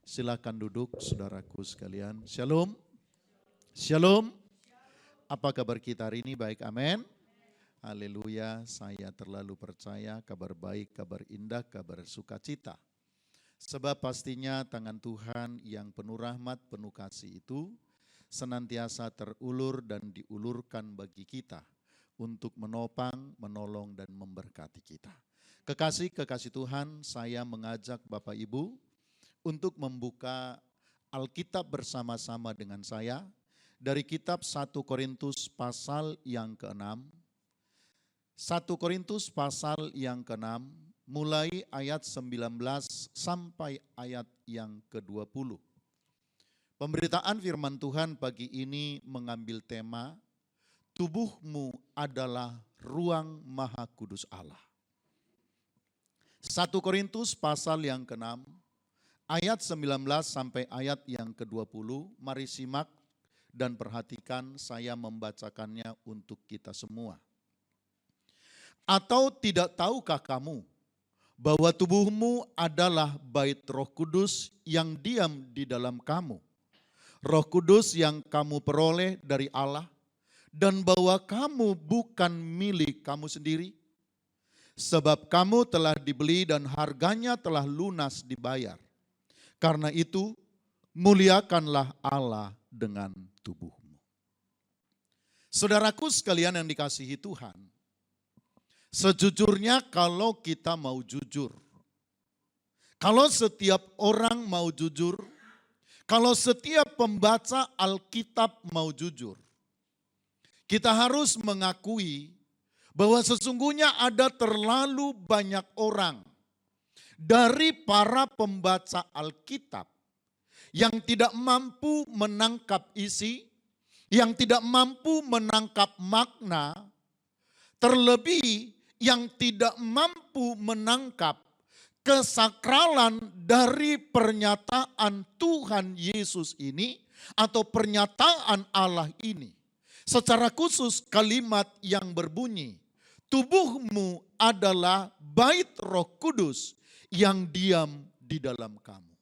Silakan duduk saudaraku sekalian. Shalom. Shalom. Apa kabar kita hari ini? Baik, amin. Haleluya, saya terlalu percaya kabar baik, kabar indah, kabar sukacita. Sebab pastinya tangan Tuhan yang penuh rahmat, penuh kasih itu senantiasa terulur dan diulurkan bagi kita untuk menopang, menolong, dan memberkati kita. Kekasih Tuhan, saya mengajak Bapak Ibu untuk membuka Alkitab bersama-sama dengan saya dari kitab 1 Korintus pasal yang ke-6. 1 Korintus pasal yang ke-6 mulai ayat 19 sampai ayat yang ke-20. Pemberitaan firman Tuhan pagi ini mengambil tema tubuhmu adalah ruang maha kudus Allah. 1 Korintus pasal yang ke-6 ayat 19 sampai ayat yang ke-20, mari simak dan perhatikan, saya membacakannya untuk kita semua. Atau tidak tahukah kamu bahwa tubuhmu adalah bait Roh Kudus yang diam di dalam kamu, Roh Kudus yang kamu peroleh dari Allah, dan bahwa kamu bukan milik kamu sendiri, sebab kamu telah dibeli dan harganya telah lunas dibayar. Karena itu, muliakanlah Allah dengan tubuhmu. Saudaraku sekalian yang dikasihi Tuhan, sejujurnya kalau kita mau jujur, kalau setiap orang mau jujur, kalau setiap pembaca Alkitab mau jujur, kita harus mengakui bahwa sesungguhnya ada terlalu banyak orang dari para pembaca Alkitab yang tidak mampu menangkap isi, yang tidak mampu menangkap makna, terlebih yang tidak mampu menangkap kesakralan dari pernyataan Tuhan Yesus ini atau pernyataan Allah ini. Secara khusus kalimat yang berbunyi, tubuhmu adalah bait Roh Kudus yang diam di dalam kamu.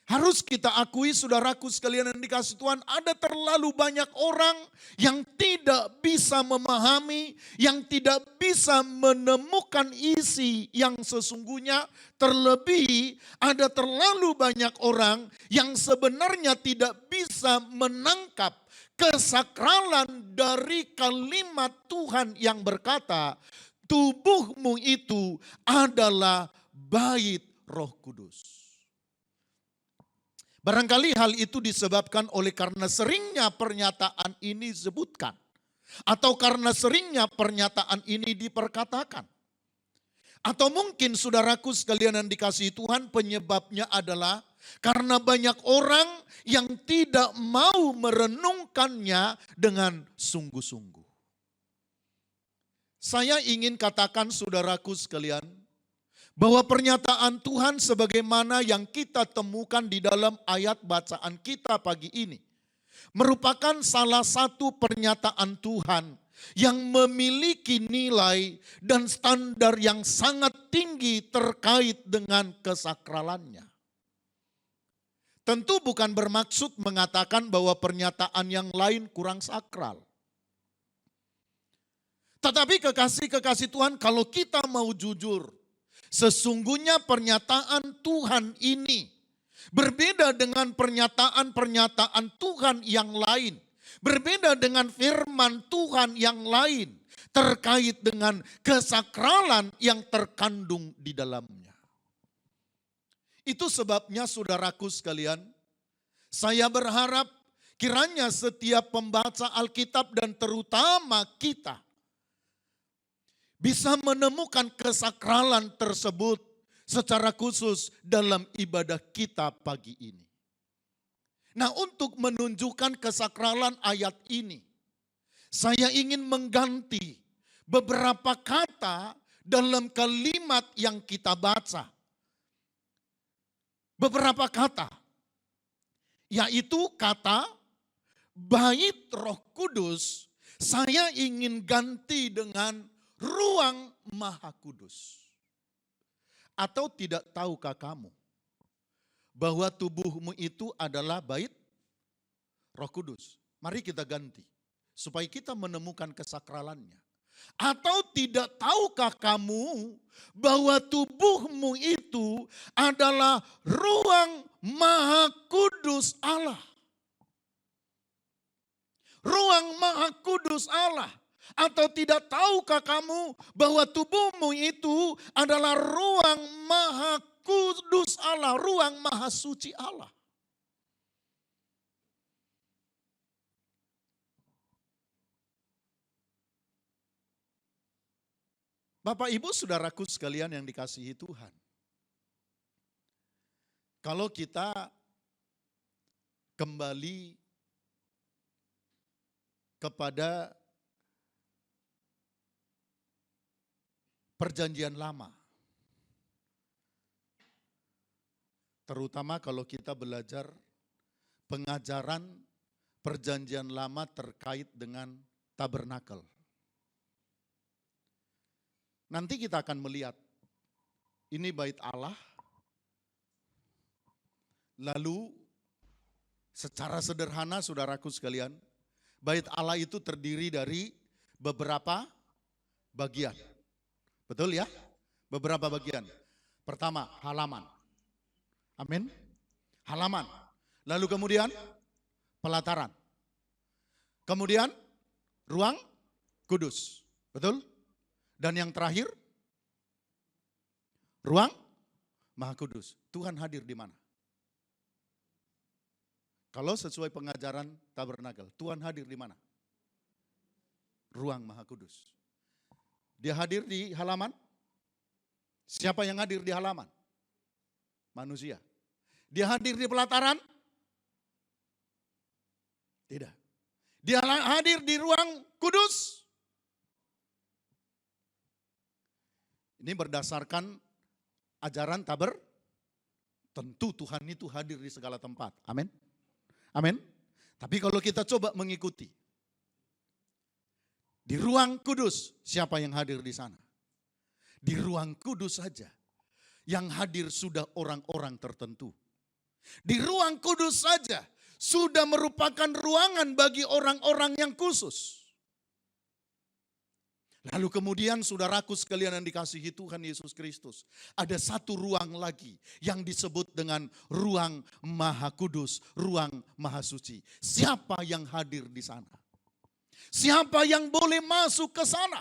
Harus kita akui saudaraku sekalian yang dikasihi Tuhan, ada terlalu banyak orang yang tidak bisa memahami, yang tidak bisa menemukan isi yang sesungguhnya. Terlebih ada terlalu banyak orang yang sebenarnya tidak bisa menangkap kesakralan dari kalimat Tuhan yang berkata, tubuhmu itu adalah bait Roh Kudus. Barangkali hal itu disebabkan oleh karena seringnya pernyataan ini disebutkan. Atau karena seringnya pernyataan ini diperkatakan. Atau mungkin saudaraku sekalian yang dikasihi Tuhan, penyebabnya adalah karena banyak orang yang tidak mau merenungkannya dengan sungguh-sungguh. Saya ingin katakan saudaraku sekalian, bahwa pernyataan Tuhan sebagaimana yang kita temukan di dalam ayat bacaan kita pagi ini merupakan salah satu pernyataan Tuhan yang memiliki nilai dan standar yang sangat tinggi terkait dengan kesakralannya. Tentu bukan bermaksud mengatakan bahwa pernyataan yang lain kurang sakral. Tetapi kekasih-kekasih Tuhan, kalau kita mau jujur, sesungguhnya pernyataan Tuhan ini berbeda dengan pernyataan-pernyataan Tuhan yang lain. Berbeda dengan firman Tuhan yang lain terkait dengan kesakralan yang terkandung di dalamnya. Itu sebabnya saudaraku sekalian, saya berharap kiranya setiap pembaca Alkitab dan terutama kita bisa menemukan kesakralan tersebut secara khusus dalam ibadah kita pagi ini. Nah, untuk menunjukkan kesakralan ayat ini, saya ingin mengganti beberapa kata dalam kalimat yang kita baca. Beberapa kata, yaitu kata bait Roh Kudus, saya ingin ganti dengan ruang maha kudus. Atau tidak tahukah kamu bahwa tubuhmu itu adalah bait Roh Kudus. Mari kita ganti supaya kita menemukan kesakralannya. Atau tidak tahukah kamu bahwa tubuhmu itu adalah ruang Maha Kudus Allah? Ruang Maha Kudus Allah. Atau tidak tahukah kamu bahwa tubuhmu itu adalah ruang Maha Kudus Allah, ruang Maha Suci Allah? Bapak, Ibu, saudaraku sekalian yang dikasihi Tuhan. Kalau kita kembali kepada Perjanjian Lama, terutama kalau kita belajar pengajaran Perjanjian Lama terkait dengan tabernakel. Nanti kita akan melihat, ini bait Allah, lalu secara sederhana saudaraku sekalian, bait Allah itu terdiri dari beberapa bagian. Betul ya? Beberapa bagian. Pertama, halaman. Amin. Halaman. Lalu kemudian pelataran. Kemudian ruang kudus. Betul? Dan yang terakhir, ruang Maha Kudus. Tuhan hadir di mana? Kalau sesuai pengajaran tabernakel, Tuhan hadir di mana? Ruang Maha Kudus. Dia hadir di halaman. Siapa yang hadir di halaman? Manusia. Dia hadir di pelataran? Tidak. Dia hadir di ruang kudus? Ini berdasarkan ajaran tentu Tuhan itu hadir di segala tempat. Amin. Amin. Tapi kalau kita coba mengikuti, di ruang kudus, siapa yang hadir di sana? Di ruang kudus saja, yang hadir sudah orang-orang tertentu. Di ruang kudus saja, sudah merupakan ruangan bagi orang-orang yang khusus. Lalu kemudian saudaraku sekalian yang dikasihi Tuhan Yesus Kristus, ada satu ruang lagi yang disebut dengan ruang Maha Kudus, ruang Maha Suci. Siapa yang hadir di sana? Siapa yang boleh masuk ke sana?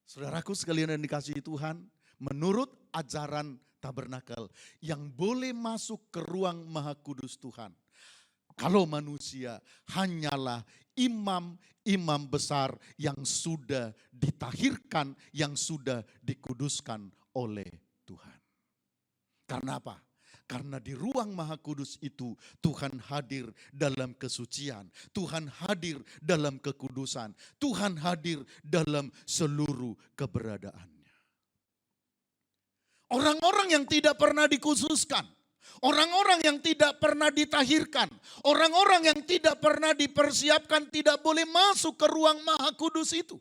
Saudaraku sekalian yang dikasihi Tuhan, menurut ajaran tabernakel, yang boleh masuk ke ruang Maha Kudus Tuhan, kalau manusia hanyalah imam besar yang sudah ditahirkan, yang sudah dikuduskan oleh Tuhan. Karena apa? Karena di ruang Maha Kudus itu Tuhan hadir dalam kesucian, Tuhan hadir dalam kekudusan, Tuhan hadir dalam seluruh keberadaannya. Orang-orang yang tidak pernah dikhususkan, orang-orang yang tidak pernah ditahirkan, orang-orang yang tidak pernah dipersiapkan tidak boleh masuk ke ruang Maha Kudus itu.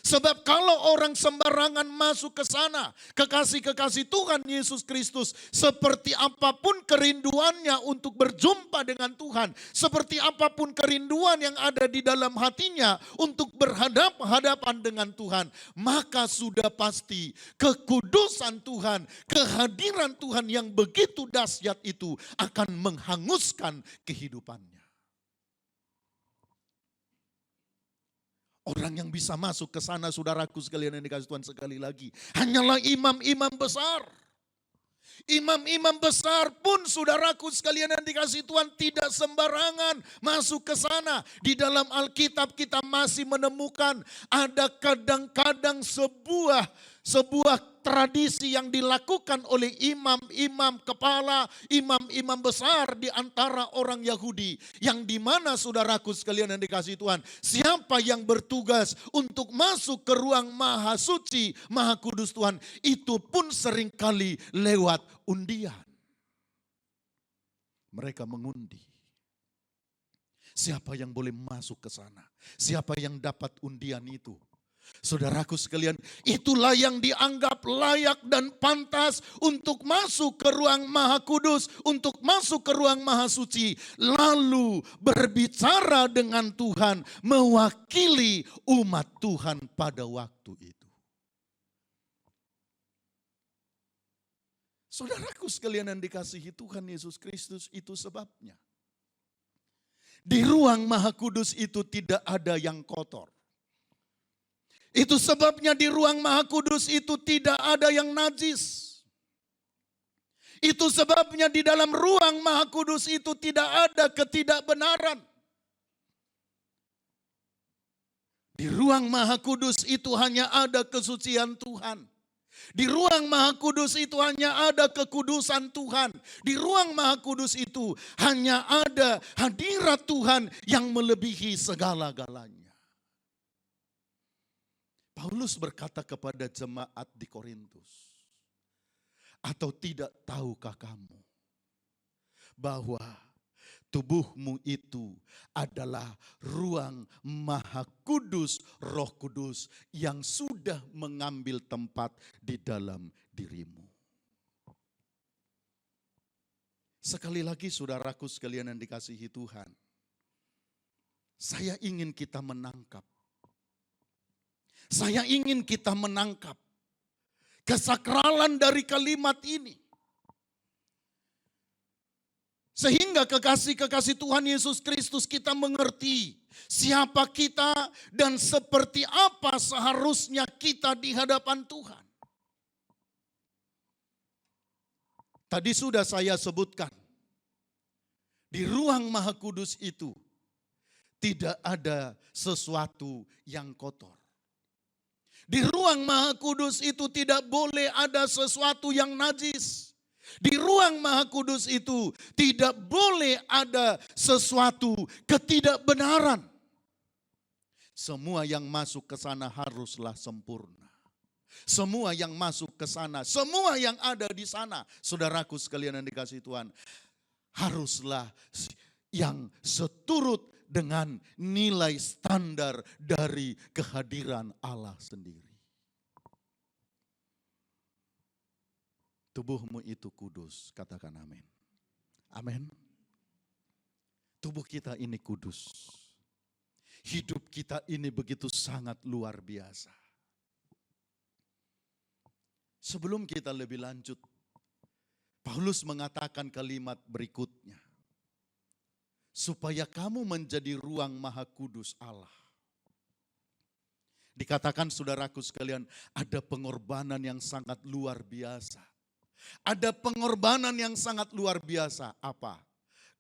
Sebab kalau orang sembarangan masuk ke sana, kekasih-kekasih Tuhan Yesus Kristus, seperti apapun kerinduannya untuk berjumpa dengan Tuhan, seperti apapun kerinduan yang ada di dalam hatinya untuk berhadapan dengan Tuhan, maka sudah pasti kekudusan Tuhan, kehadiran Tuhan yang begitu dahsyat itu akan menghanguskan kehidupannya. Orang yang bisa masuk ke sana, saudaraku sekalian yang dikasih Tuhan, sekali lagi, hanyalah imam-imam besar. Imam-imam besar pun, saudaraku sekalian yang dikasih Tuhan, tidak sembarangan masuk ke sana. Di dalam Alkitab kita masih menemukan ada kadang-kadang sebuah tradisi yang dilakukan oleh imam-imam kepala, imam-imam besar di antara orang Yahudi. Yang dimana saudaraku sekalian yang dikasihi Tuhan, siapa yang bertugas untuk masuk ke ruang Maha Suci, Maha Kudus Tuhan, itu pun seringkali lewat undian. Mereka mengundi. Siapa yang boleh masuk ke sana? Siapa yang dapat undian itu? Saudaraku sekalian, itulah yang dianggap layak dan pantas untuk masuk ke ruang Maha Kudus, untuk masuk ke ruang Maha Suci, lalu berbicara dengan Tuhan, mewakili umat Tuhan pada waktu itu. Saudaraku sekalian yang dikasihi Tuhan Yesus Kristus, itu sebabnya di ruang Maha Kudus itu tidak ada yang kotor. Itu sebabnya di ruang Maha Kudus itu tidak ada yang najis. Itu sebabnya di dalam ruang Maha Kudus itu tidak ada ketidakbenaran. Di ruang Maha Kudus itu hanya ada kesucian Tuhan. Di ruang Maha Kudus itu hanya ada kekudusan Tuhan. Di ruang Maha Kudus itu hanya ada hadirat Tuhan yang melebihi segala-galanya. Paulus berkata kepada jemaat di Korintus, atau tidak tahukah kamu bahwa tubuhmu itu adalah ruang Maha Kudus, Roh Kudus yang sudah mengambil tempat di dalam dirimu. Sekali lagi saudaraku sekalian yang dikasihi Tuhan, saya ingin kita menangkap. Saya ingin kita menangkap kesakralan dari kalimat ini. Sehingga kekasih-kekasih Tuhan Yesus Kristus kita mengerti siapa kita dan seperti apa seharusnya kita di hadapan Tuhan. Tadi sudah saya sebutkan, di ruang Maha Kudus itu tidak ada sesuatu yang kotor. Di ruang Maha Kudus itu tidak boleh ada sesuatu yang najis. Di ruang Maha Kudus itu tidak boleh ada sesuatu ketidakbenaran. Semua yang masuk ke sana haruslah sempurna. Semua yang masuk ke sana, semua yang ada di sana, saudaraku sekalian yang dikasihi Tuhan, haruslah yang seturut dengan nilai standar dari kehadiran Allah sendiri. Tubuhmu itu kudus, katakan amin. Amin. Tubuh kita ini kudus. Hidup kita ini begitu sangat luar biasa. Sebelum kita lebih lanjut, Paulus mengatakan kalimat berikutnya. Supaya kamu menjadi ruang Maha Kudus Allah. Dikatakan saudaraku sekalian, ada pengorbanan yang sangat luar biasa. Ada pengorbanan yang sangat luar biasa. Apa?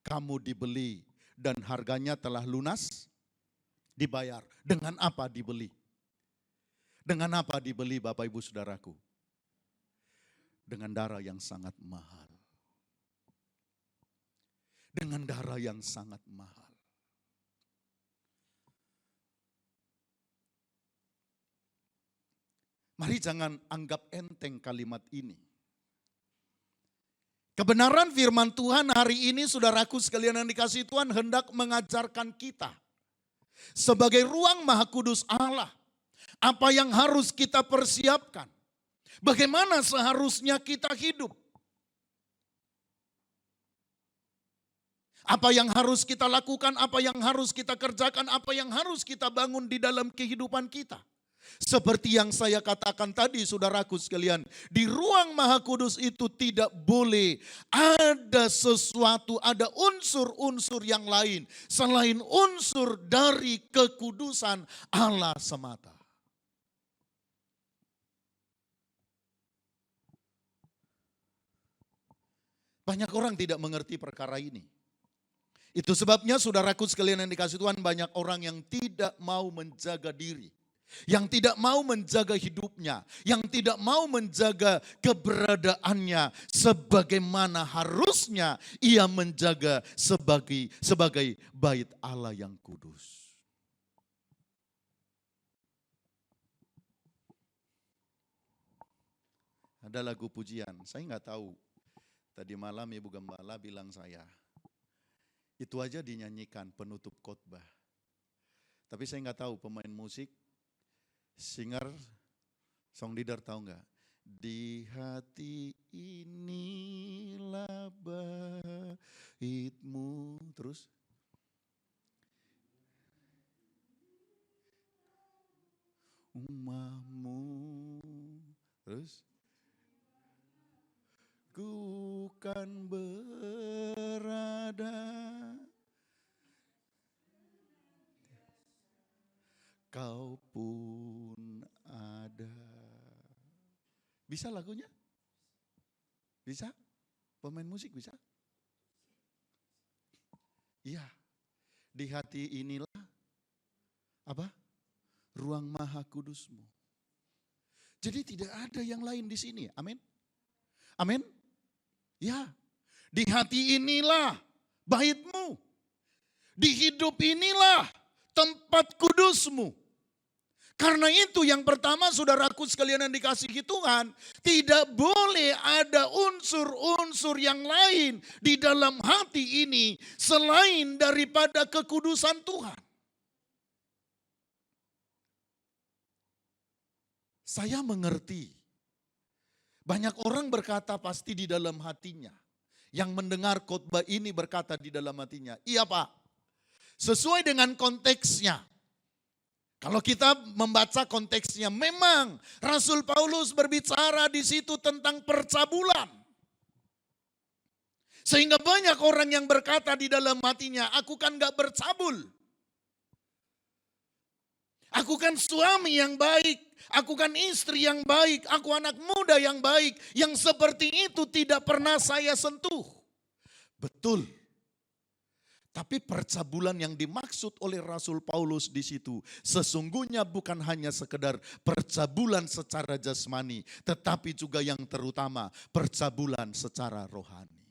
Kamu dibeli dan harganya telah lunas dibayar. Dengan apa dibeli? Dengan apa dibeli Bapak Ibu Saudaraku? Dengan darah yang sangat mahal. Dengan darah yang sangat mahal. Mari jangan anggap enteng kalimat ini. Kebenaran firman Tuhan hari ini saudaraku sekalian yang dikasihi Tuhan hendak mengajarkan kita. Sebagai ruang Maha Kudus Allah. Apa yang harus kita persiapkan. Bagaimana seharusnya kita hidup. Apa yang harus kita lakukan, apa yang harus kita kerjakan, apa yang harus kita bangun di dalam kehidupan kita. Seperti yang saya katakan tadi saudaraku sekalian, di ruang Maha Kudus itu tidak boleh ada sesuatu, ada unsur-unsur yang lain selain unsur dari kekudusan Allah semata. Banyak orang tidak mengerti perkara ini. Itu sebabnya saudaraku sekalian yang dikasihi Tuhan, banyak orang yang tidak mau menjaga diri. Yang tidak mau menjaga hidupnya. Yang tidak mau menjaga keberadaannya. Sebagaimana harusnya ia menjaga sebagai bait Allah yang kudus. Ada lagu pujian, saya nggak tahu. Tadi malam Ibu Gembala bilang saya. Itu aja dinyanyikan penutup khotbah. Tapi saya nggak tahu pemain musik Singer, song leader tahu nggak? Di hati inilah baitmu. Terus? Umamu. Terus? Ku kan berada, kau pun ada. Bisa lagunya? Bisa? Pemain musik bisa? Iya. Di hati inilah apa? Ruang maha kudusmu. Jadi tidak ada yang lain di sini. Amin. Amin. Ya. Di hati inilah baitmu. Di hidup inilah tempat kudusmu. Karena itu yang pertama saudaraku sekalian yang dikasihi Tuhan, tidak boleh ada unsur-unsur yang lain di dalam hati ini selain daripada kekudusan Tuhan. Saya mengerti, banyak orang berkata pasti di dalam hatinya. Yang mendengar khotbah ini berkata di dalam hatinya, iya Pak, sesuai dengan konteksnya. Kalau kita membaca konteksnya, memang Rasul Paulus berbicara di situ tentang percabulan. Sehingga banyak orang yang berkata di dalam hatinya, aku kan gak bercabul. Aku kan suami yang baik, aku kan istri yang baik, aku anak muda yang baik. Yang seperti itu tidak pernah saya sentuh. Betul. Tapi percabulan yang dimaksud oleh Rasul Paulus di situ sesungguhnya bukan hanya sekedar percabulan secara jasmani, tetapi juga yang terutama percabulan secara rohani.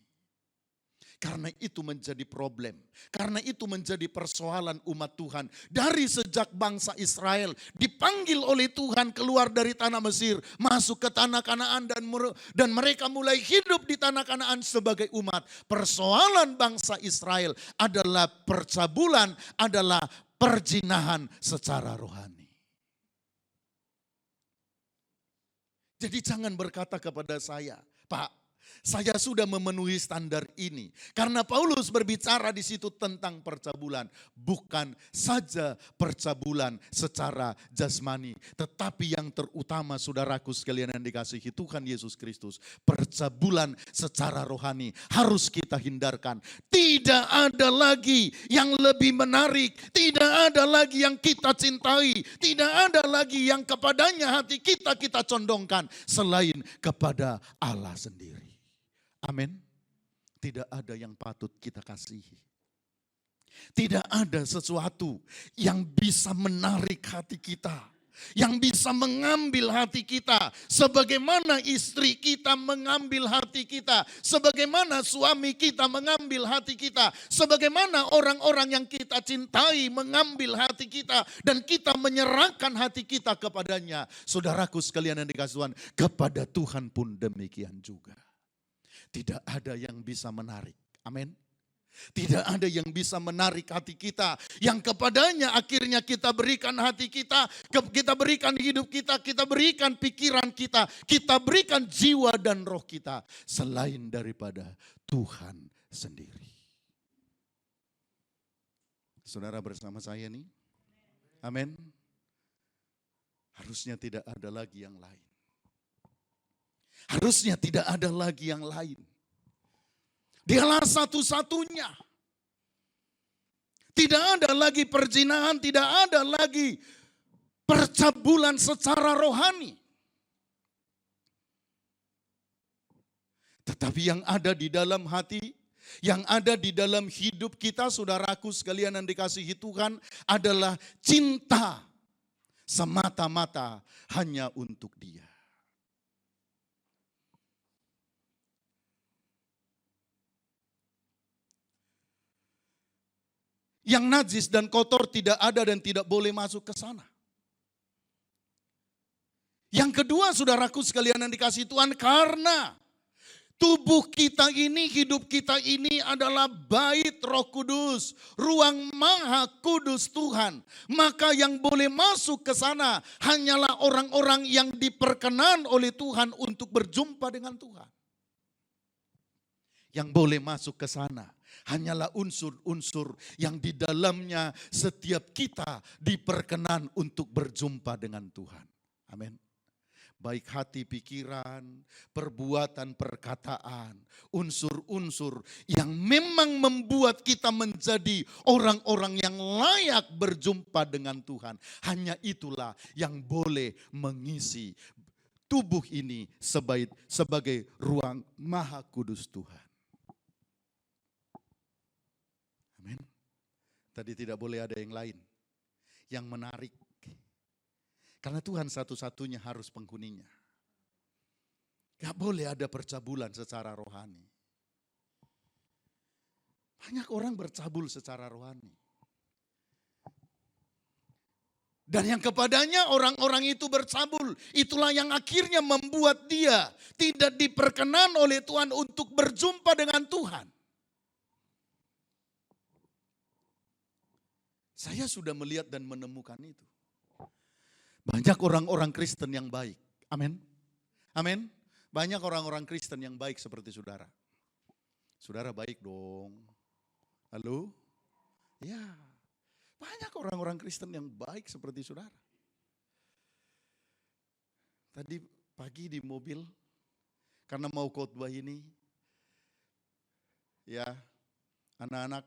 Karena itu menjadi problem, karena itu menjadi persoalan umat Tuhan. Dari sejak bangsa Israel dipanggil oleh Tuhan keluar dari tanah Mesir, masuk ke tanah Kanaan dan mereka mulai hidup di tanah Kanaan sebagai umat. Persoalan bangsa Israel adalah percabulan, adalah perzinahan secara rohani. Jadi jangan berkata kepada saya, Pak, saya sudah memenuhi standar ini. Karena Paulus berbicara di situ tentang percabulan. Bukan saja percabulan secara jasmani. Tetapi yang terutama saudaraku sekalian yang dikasihi Tuhan Yesus Kristus. Percabulan secara rohani harus kita hindarkan. Tidak ada lagi yang lebih menarik. Tidak ada lagi yang kita cintai. Tidak ada lagi yang kepadanya hati kita condongkan. Selain kepada Allah sendiri. Amin. Tidak ada yang patut kita kasihi. Tidak ada sesuatu yang bisa menarik hati kita. Yang bisa mengambil hati kita. Sebagaimana istri kita mengambil hati kita. Sebagaimana suami kita mengambil hati kita. Sebagaimana orang-orang yang kita cintai mengambil hati kita. Dan kita menyerahkan hati kita kepadanya. Saudaraku sekalian yang dikasihi Tuhan, kepada Tuhan pun demikian juga. Tidak ada yang bisa menarik. Amin. Tidak ada yang bisa menarik hati kita. Yang kepadanya akhirnya kita berikan hati kita. Kita berikan hidup kita. Kita berikan pikiran kita. Kita berikan jiwa dan roh kita. Selain daripada Tuhan sendiri. Saudara bersama saya nih. Amin. Harusnya tidak ada lagi yang lain. Harusnya tidak ada lagi yang lain. Dialah satu-satunya. Tidak ada lagi perzinahan, tidak ada lagi percabulan secara rohani. Tetapi yang ada di dalam hati, yang ada di dalam hidup kita, saudaraku sekalian yang dikasihi Tuhan, adalah cinta semata-mata hanya untuk Dia. Yang najis dan kotor tidak ada dan tidak boleh masuk ke sana. Yang kedua saudaraku sekalian yang dikasihi Tuhan, karena Tubuh kita ini, hidup kita ini adalah bait Roh Kudus, ruang Maha Kudus Tuhan. Maka yang boleh masuk ke sana hanyalah orang-orang yang diperkenan oleh Tuhan untuk berjumpa dengan Tuhan. Yang boleh masuk ke sana hanyalah unsur-unsur yang di dalamnya setiap kita diperkenan untuk berjumpa dengan Tuhan. Amin. Baik hati, pikiran, perbuatan, perkataan, unsur-unsur yang memang membuat kita menjadi orang-orang yang layak berjumpa dengan Tuhan. Hanya itulah yang boleh mengisi tubuh ini sebagai ruang Maha Kudus Tuhan. Amin. Tadi tidak boleh ada yang lain yang menarik. Karena Tuhan satu-satunya harus penghuninya. Gak boleh ada percabulan secara rohani. Banyak orang bercabul secara rohani. Dan yang kepadanya orang-orang itu bercabul. Itulah yang akhirnya membuat dia tidak diperkenan oleh Tuhan untuk berjumpa dengan Tuhan. Saya sudah melihat dan menemukan itu. Banyak orang-orang Kristen yang baik. Amin. Amin. Banyak orang-orang Kristen yang baik seperti saudara. Saudara baik dong. Halo? Ya. Banyak orang-orang Kristen yang baik seperti saudara. Tadi pagi di mobil, karena mau khotbah ini, ya anak-anak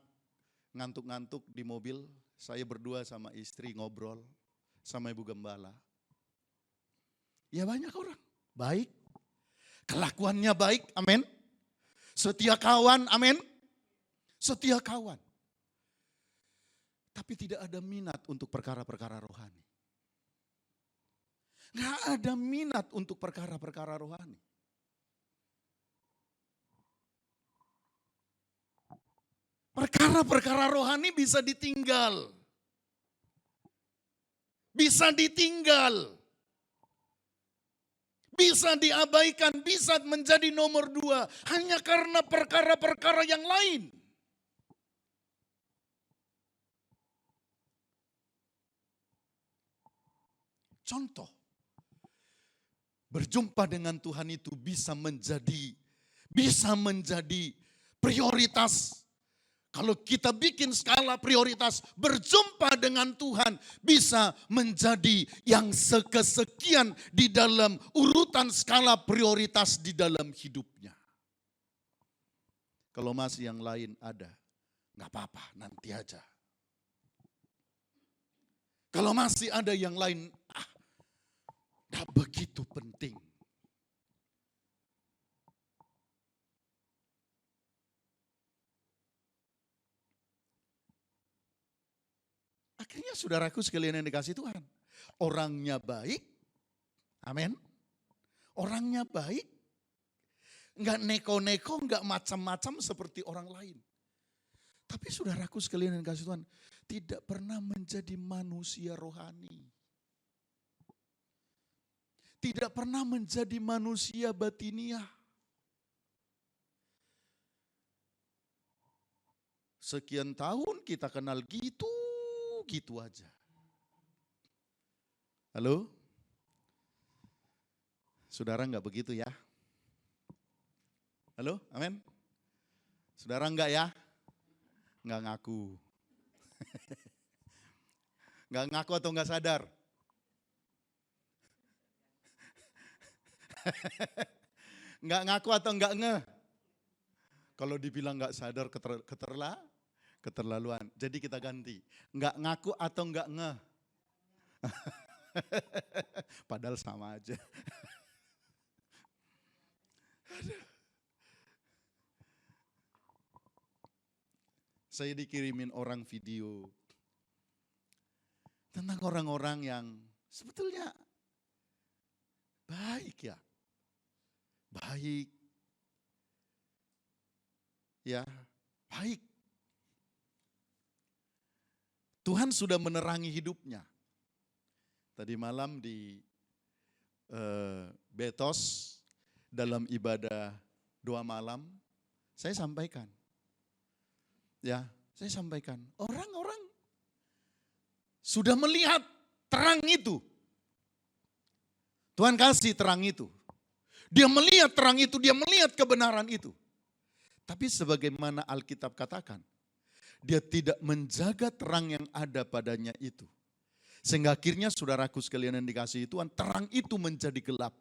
ngantuk-ngantuk di mobil, saya berdua sama istri ngobrol sama Ibu Gembala. Ya banyak orang baik, kelakuannya baik, amin. Setia kawan, amin. Setia kawan. Tapi tidak ada minat untuk perkara-perkara rohani. Nggak ada minat untuk perkara-perkara rohani. Perkara-perkara rohani bisa ditinggal. Bisa ditinggal. Bisa diabaikan, bisa menjadi nomor 2. Hanya karena perkara-perkara yang lain. Contoh. Berjumpa dengan Tuhan itu bisa menjadi prioritas. Kalau kita bikin skala prioritas, berjumpa dengan Tuhan bisa menjadi yang kesekian di dalam urutan skala prioritas di dalam hidupnya. Kalau masih yang lain ada, nggak apa-apa, nanti aja. Kalau masih ada yang lain, nggak begitu penting. Akhirnya saudaraku sekalian yang dikasih Tuhan. Orangnya baik. Amin. Orangnya baik. Enggak neko-neko, enggak macam-macam seperti orang lain. Tapi saudaraku sekalian yang dikasih Tuhan. Tidak pernah menjadi manusia rohani. Tidak pernah menjadi manusia batiniah. Sekian tahun kita kenal gitu aja. Halo? Saudara enggak begitu ya? Halo, amin? Saudara enggak ya? Enggak ngaku. Enggak ngaku atau enggak sadar? Enggak ngaku atau enggak ngeh? Kalau dibilang enggak sadar keterlaluan. Jadi kita ganti. Enggak ngaku atau enggak ngeh? Padahal sama aja. Saya dikirimin orang video tentang orang-orang yang sebetulnya baik ya. Baik. Ya, baik. Tuhan sudah menerangi hidupnya. Tadi malam di Betos dalam ibadah doa malam, saya sampaikan. Ya, saya sampaikan. Orang-orang sudah melihat terang itu. Tuhan kasih terang itu. Dia melihat terang itu, dia melihat kebenaran itu. Tapi sebagaimana Alkitab katakan, dia tidak menjaga terang yang ada padanya itu. Sehingga akhirnya saudaraku sekalian yang dikasihi Tuhan, terang itu menjadi gelap.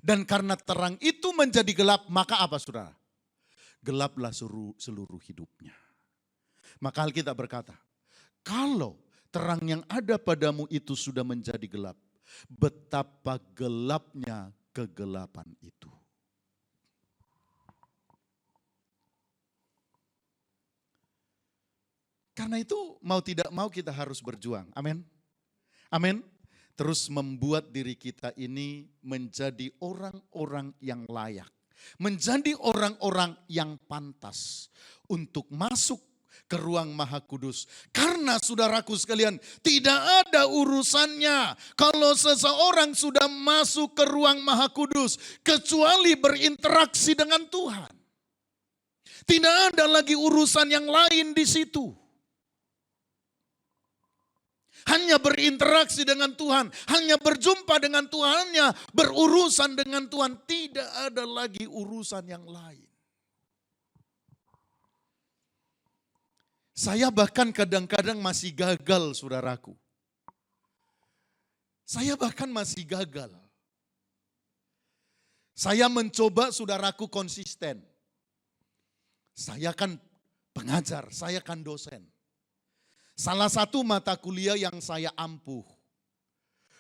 Dan karena terang itu menjadi gelap, maka apa saudara? Gelaplah seluruh hidupnya. Maka Alkitab berkata, kalau terang yang ada padamu itu sudah menjadi gelap, betapa gelapnya kegelapan itu. Karena itu mau tidak mau kita harus berjuang. Amin. Amin. Terus membuat diri kita ini menjadi orang-orang yang layak. Menjadi orang-orang yang pantas untuk masuk ke ruang Maha Kudus. Karena saudaraku sekalian, tidak ada urusannya kalau seseorang sudah masuk ke ruang Maha Kudus kecuali berinteraksi dengan Tuhan. Tidak ada lagi urusan yang lain di situ. Hanya berinteraksi dengan Tuhan, hanya berjumpa dengan Tuhan, hanya berurusan dengan Tuhan. Tidak ada lagi urusan yang lain. Saya bahkan kadang-kadang masih gagal, saudaraku. Saya bahkan masih gagal. Saya mencoba saudaraku konsisten. Saya kan pengajar, saya kan dosen. Salah satu mata kuliah yang saya ampuh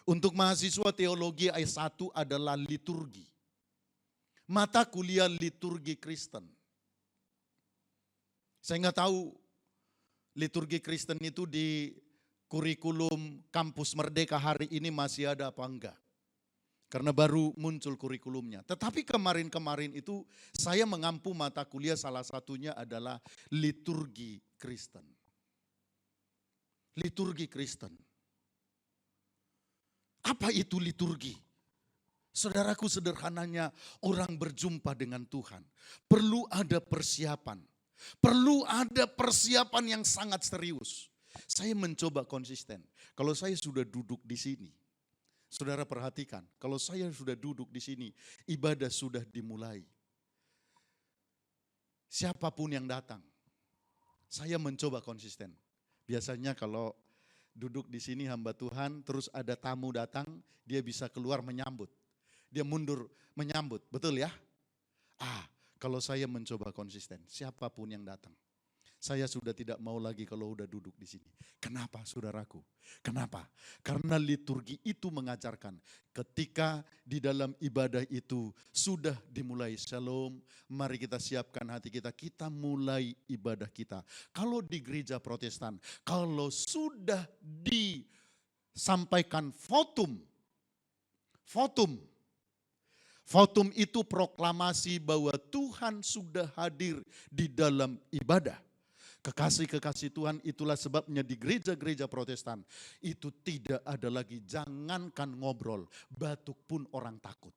untuk mahasiswa teologi S1 adalah liturgi. Mata kuliah liturgi Kristen. Saya nggak tahu liturgi Kristen itu di kurikulum kampus Merdeka hari ini masih ada apa enggak. Karena baru muncul kurikulumnya. Tetapi kemarin-kemarin itu saya mengampu mata kuliah salah satunya adalah liturgi Kristen. Liturgi Kristen. Apa itu liturgi? Saudaraku, sederhananya orang berjumpa dengan Tuhan. Perlu ada persiapan. Perlu ada persiapan yang sangat serius. Saya mencoba konsisten. Kalau saya sudah duduk di sini, saudara perhatikan, kalau saya sudah duduk di sini, ibadah sudah dimulai. Siapapun yang datang, saya mencoba konsisten. Biasanya kalau duduk di sini hamba Tuhan, terus ada tamu datang, dia bisa keluar menyambut. Dia mundur menyambut, betul ya? Kalau saya mencoba konsisten, siapapun yang datang. Saya sudah tidak mau lagi kalau udah duduk di sini. Kenapa saudaraku? Kenapa? Karena liturgi itu mengajarkan ketika di dalam ibadah itu sudah dimulai. Shalom, mari kita siapkan hati kita. Kita mulai ibadah kita. Kalau di gereja Protestan, kalau sudah disampaikan votum itu proklamasi bahwa Tuhan sudah hadir di dalam ibadah. Kekasih-kekasih Tuhan, itulah sebabnya di gereja-gereja Protestan itu tidak ada lagi, jangankan ngobrol, batuk pun orang takut.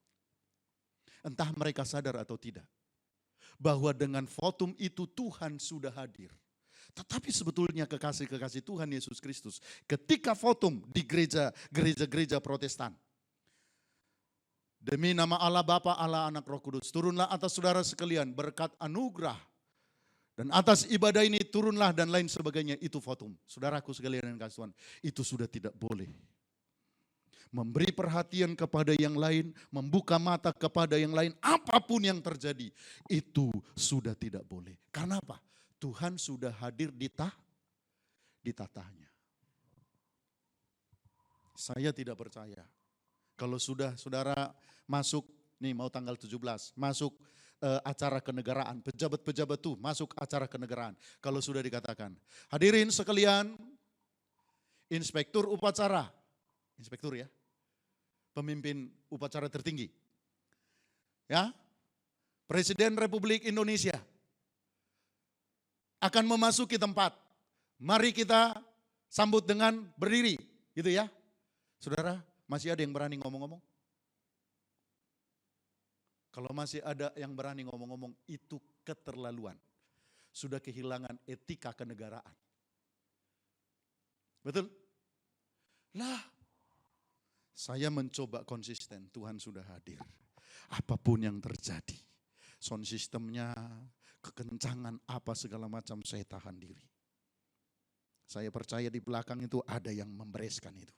Entah mereka sadar atau tidak, bahwa dengan votum itu Tuhan sudah hadir. Tetapi sebetulnya kekasih-kekasih Tuhan Yesus Kristus, ketika votum di gereja Protestan, demi nama Allah Bapa, Allah Anak, Roh Kudus, turunlah atas saudara sekalian berkat anugerah. Dan atas ibadah ini turunlah dan lain sebagainya, itu votum. Saudaraku sekalian yang kasih Tuhan, itu sudah tidak boleh. Memberi perhatian kepada yang lain, membuka mata kepada yang lain, apapun yang terjadi, itu sudah tidak boleh. Karena apa? Tuhan sudah hadir di tatanya. Saya tidak percaya. Kalau sudah saudara masuk, nih mau tanggal 17, masuk acara kenegaraan, pejabat-pejabat tuh masuk acara kenegaraan. Kalau sudah dikatakan, hadirin sekalian, inspektur upacara, inspektur ya, pemimpin upacara tertinggi, ya, Presiden Republik Indonesia akan memasuki tempat. Mari kita sambut dengan berdiri, gitu ya. Saudara, masih ada yang berani ngomong-ngomong? Kalau masih ada yang berani ngomong-ngomong, itu keterlaluan. Sudah kehilangan etika kenegaraan. Betul? Lah, saya mencoba konsisten, Tuhan sudah hadir. Apapun yang terjadi, sound systemnya, kekencangan apa segala macam, saya tahan diri. Saya percaya di belakang itu ada yang membereskan itu.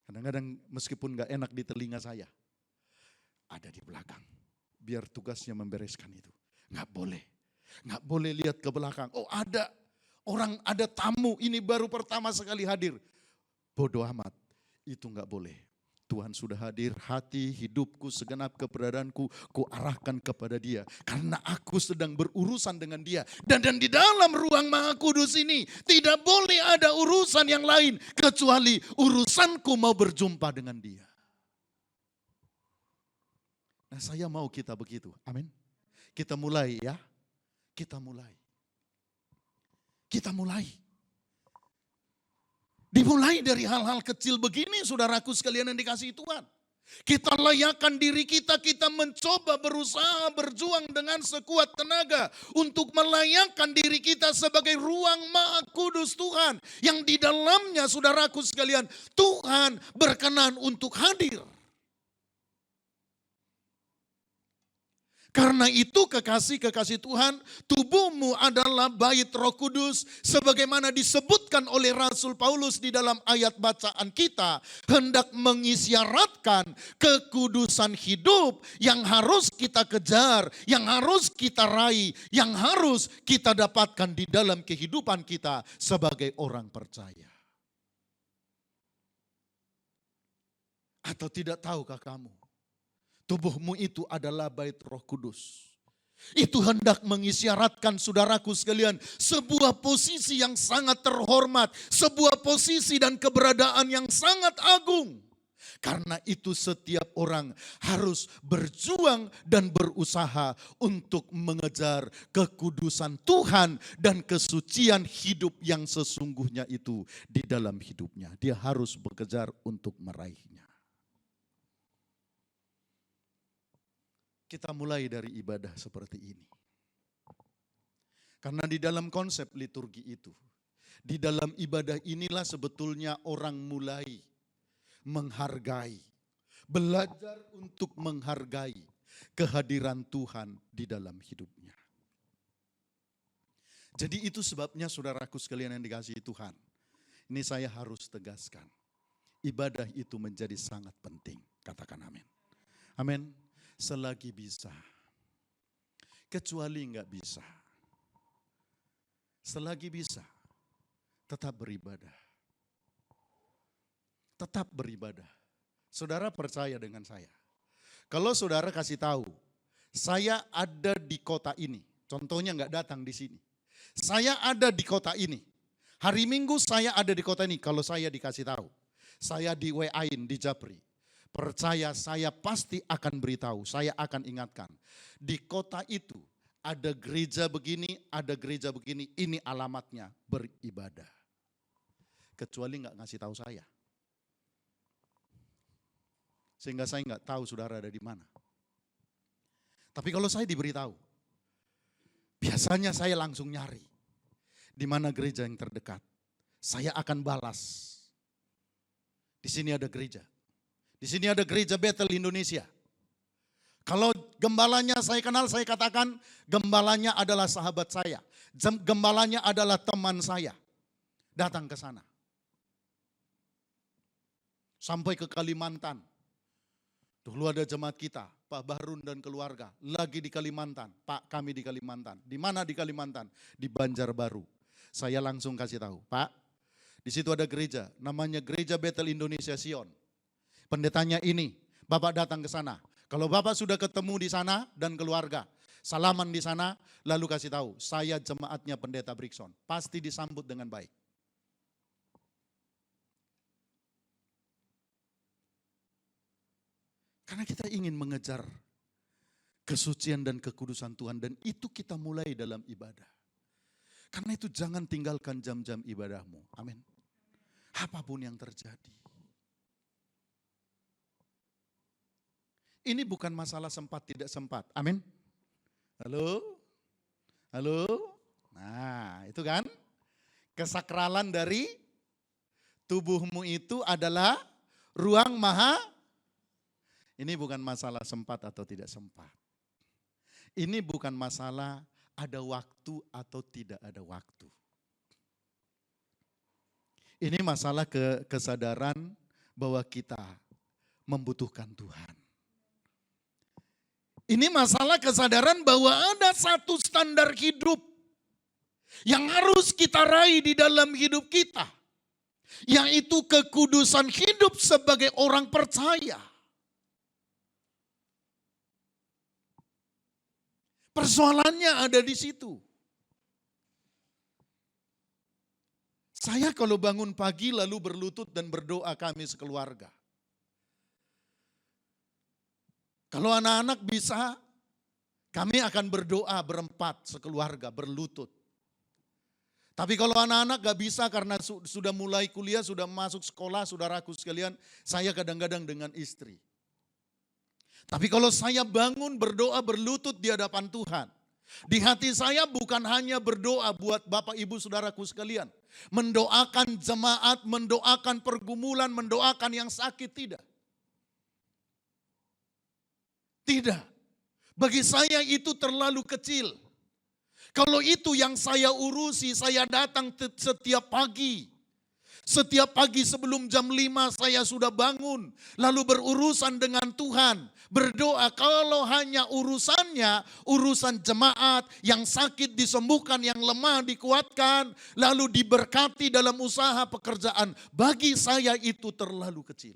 Kadang-kadang meskipun gak enak di telinga saya, ada di belakang. Biar tugasnya membereskan itu. Gak boleh lihat ke belakang. Oh ada orang, ada tamu, ini baru pertama sekali hadir. Bodoh amat, itu gak boleh. Tuhan sudah hadir, hati, hidupku, segenap keberadaanku, ku arahkan kepada Dia. Karena aku sedang berurusan dengan Dia. Dan di dalam ruang Maha Kudus ini, tidak boleh ada urusan yang lain, kecuali urusanku mau berjumpa dengan Dia. Nah saya mau kita begitu, amin. Kita mulai ya, kita mulai. Dimulai dari hal-hal kecil begini saudaraku sekalian yang dikasihi Tuhan. Kita layakkan diri kita mencoba berusaha berjuang dengan sekuat tenaga untuk melayakkan diri kita sebagai ruang Maha Kudus Tuhan. Yang di dalamnya saudaraku sekalian Tuhan berkenan untuk hadir. Karena itu kekasih-kekasih Tuhan, tubuhmu adalah bait Roh Kudus. Sebagaimana disebutkan oleh Rasul Paulus di dalam ayat bacaan kita. Hendak mengisyaratkan kekudusan hidup yang harus kita kejar, yang harus kita raih, yang harus kita dapatkan di dalam kehidupan kita sebagai orang percaya. Atau tidak tahukah kamu? Tubuhmu itu adalah bait Roh Kudus. Itu hendak mengisyaratkan saudaraku sekalian sebuah posisi yang sangat terhormat, sebuah posisi dan keberadaan yang sangat agung. Karena itu setiap orang harus berjuang dan berusaha untuk mengejar kekudusan Tuhan dan kesucian hidup yang sesungguhnya itu di dalam hidupnya. Dia harus bekerja untuk meraihnya. Kita mulai dari ibadah seperti ini. Karena di dalam konsep liturgi itu, di dalam ibadah inilah sebetulnya orang mulai menghargai, belajar untuk menghargai kehadiran Tuhan di dalam hidupnya. Jadi itu sebabnya saudaraku sekalian yang dikasihi Tuhan, ini saya harus tegaskan, ibadah itu menjadi sangat penting. Katakan amin. Amin. Selagi bisa, kecuali enggak bisa. Selagi bisa, tetap beribadah. Tetap beribadah. Saudara percaya dengan saya. Kalau saudara kasih tahu, saya ada di kota ini. Contohnya enggak datang di sini. Saya ada di kota ini. Hari Minggu saya ada di kota ini. Kalau saya dikasih tahu, saya di WA-in di Japri. Percaya saya pasti akan beritahu, saya akan ingatkan. Di kota itu ada gereja begini, ada gereja begini, ini alamatnya beribadah. Kecuali enggak ngasih tahu saya. Sehingga saya enggak tahu saudara ada di mana. Tapi kalau saya diberitahu, biasanya saya langsung nyari. Di mana gereja yang terdekat. Saya akan balas. Di sini ada gereja. Di sini ada gereja Bethel Indonesia. Kalau gembalanya saya kenal, saya katakan gembalanya adalah sahabat saya. Gembalanya adalah teman saya. Datang ke sana. Sampai ke Kalimantan. Dulu ada jemaat kita, Pak Bahrun dan keluarga. Lagi di Kalimantan, Pak kami di Kalimantan. Di mana di Kalimantan? Di Banjarbaru. Saya langsung kasih tahu, Pak, di situ ada gereja, namanya Gereja Bethel Indonesia Sion. Pendetanya ini, Bapak datang ke sana. Kalau Bapak sudah ketemu di sana dan keluarga, salaman di sana, lalu kasih tahu, saya jemaatnya Pendeta Brikson. Pasti disambut dengan baik. Karena kita ingin mengejar kesucian dan kekudusan Tuhan, dan itu kita mulai dalam ibadah. Karena itu jangan tinggalkan jam-jam ibadahmu. Amin. Apapun yang terjadi. ini bukan masalah sempat tidak sempat. Amin. Halo? Halo? Nah, itu kan kesakralan dari tubuhmu itu adalah ruang maha. Ini bukan masalah sempat atau tidak sempat. Ini bukan masalah ada waktu atau tidak ada waktu. Ini masalah kesadaran bahwa kita membutuhkan Tuhan. Ini masalah kesadaran bahwa ada satu standar hidup yang harus kita raih di dalam hidup kita. Yaitu kekudusan hidup sebagai orang percaya. Persoalannya ada di situ. Saya kalau bangun pagi lalu berlutut dan berdoa kami sekeluarga. Kalau anak-anak bisa, kami akan berdoa berempat sekeluarga, berlutut. Tapi kalau anak-anak gak bisa karena sudah mulai kuliah, sudah masuk sekolah, saudaraku sekalian, saya kadang-kadang dengan istri. Tapi kalau saya bangun berdoa berlutut di hadapan Tuhan, di hati saya bukan hanya berdoa buat Bapak Ibu Saudaraku sekalian, mendoakan jemaat, mendoakan pergumulan, mendoakan yang sakit, tidak. Tidak. Bagi saya itu terlalu kecil. Kalau itu yang saya urusi, saya datang setiap pagi. Setiap pagi sebelum jam 5 saya sudah bangun. Lalu berurusan dengan Tuhan. Berdoa kalau hanya urusannya, urusan jemaat yang sakit disembuhkan, yang lemah dikuatkan. Lalu diberkati dalam usaha pekerjaan. Bagi saya itu terlalu kecil.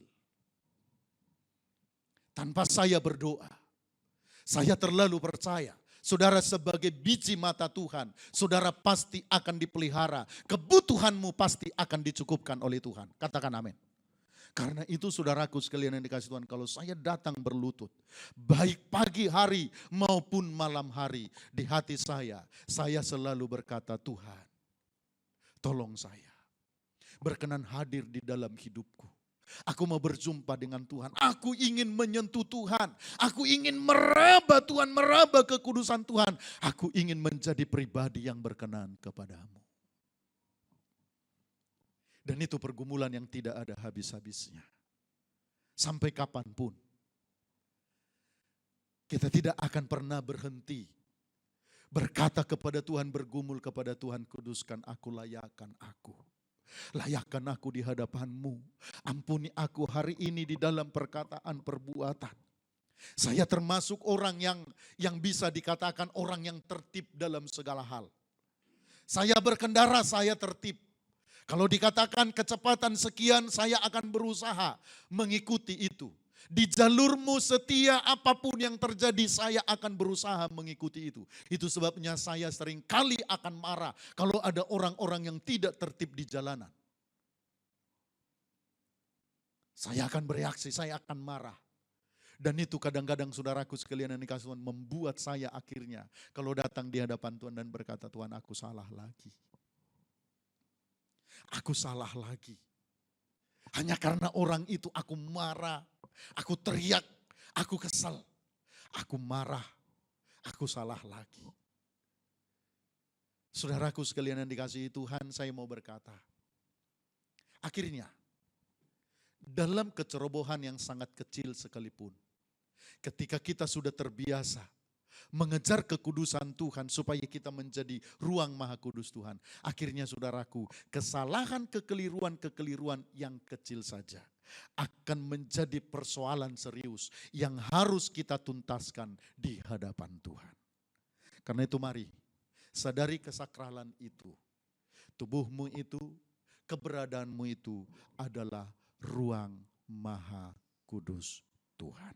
Tanpa saya berdoa, saya terlalu percaya. Saudara sebagai biji mata Tuhan, saudara pasti akan dipelihara. Kebutuhanmu pasti akan dicukupkan oleh Tuhan. Katakan amin. Karena itu saudaraku sekalian yang dikasih Tuhan, kalau saya datang berlutut, baik pagi hari maupun malam hari, di hati saya selalu berkata, Tuhan, tolong saya. Berkenan hadir di dalam hidupku. Aku mau berjumpa dengan Tuhan. Aku ingin menyentuh Tuhan. Aku ingin meraba Tuhan, meraba kekudusan Tuhan. Aku ingin menjadi pribadi yang berkenan kepadamu. Dan itu pergumulan yang tidak ada habis-habisnya. Sampai kapanpun. Kita tidak akan pernah berhenti. Berkata kepada Tuhan, bergumul kepada Tuhan, kuduskan aku, layakkan aku. Layakkan aku di hadapan-Mu. Ampuni aku hari ini di dalam perkataan perbuatan. Saya termasuk orang yang bisa dikatakan orang yang tertib dalam segala hal. Saya berkendara, saya tertib. Kalau dikatakan kecepatan sekian, saya akan berusaha mengikuti itu. Di jalurmu setia, apapun yang terjadi saya akan berusaha mengikuti itu. Itu sebabnya saya sering kali akan marah kalau ada orang-orang yang tidak tertib di jalanan. Saya akan bereaksi, saya akan marah. Dan itu kadang-kadang saudaraku sekalian yang dikasih Tuhan membuat saya akhirnya kalau datang di hadapan Tuhan dan berkata, Tuhan aku salah lagi. Aku salah lagi. Hanya karena orang itu aku marah. Aku teriak, aku kesal, aku marah, aku salah lagi. Saudaraku sekalian yang dikasihi Tuhan, saya mau berkata, akhirnya dalam kecerobohan yang sangat kecil sekalipun, ketika kita sudah terbiasa mengejar kekudusan Tuhan supaya kita menjadi ruang maha kudus Tuhan. Akhirnya saudaraku, kesalahan, kekeliruan yang kecil saja akan menjadi persoalan serius yang harus kita tuntaskan di hadapan Tuhan. Karena itu mari, sadari kesakralan itu. Tubuhmu itu, keberadaanmu itu adalah ruang maha kudus Tuhan.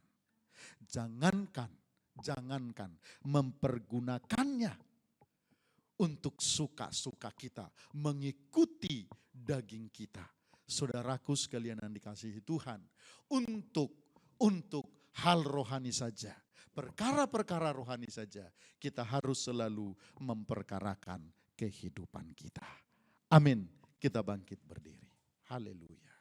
Jangankan mempergunakannya untuk suka-suka kita, mengikuti daging kita. Saudaraku sekalian yang dikasihi Tuhan, untuk hal rohani saja, perkara-perkara rohani saja, kita harus selalu memperkarakan kehidupan kita. Amin. Kita bangkit berdiri. Haleluya.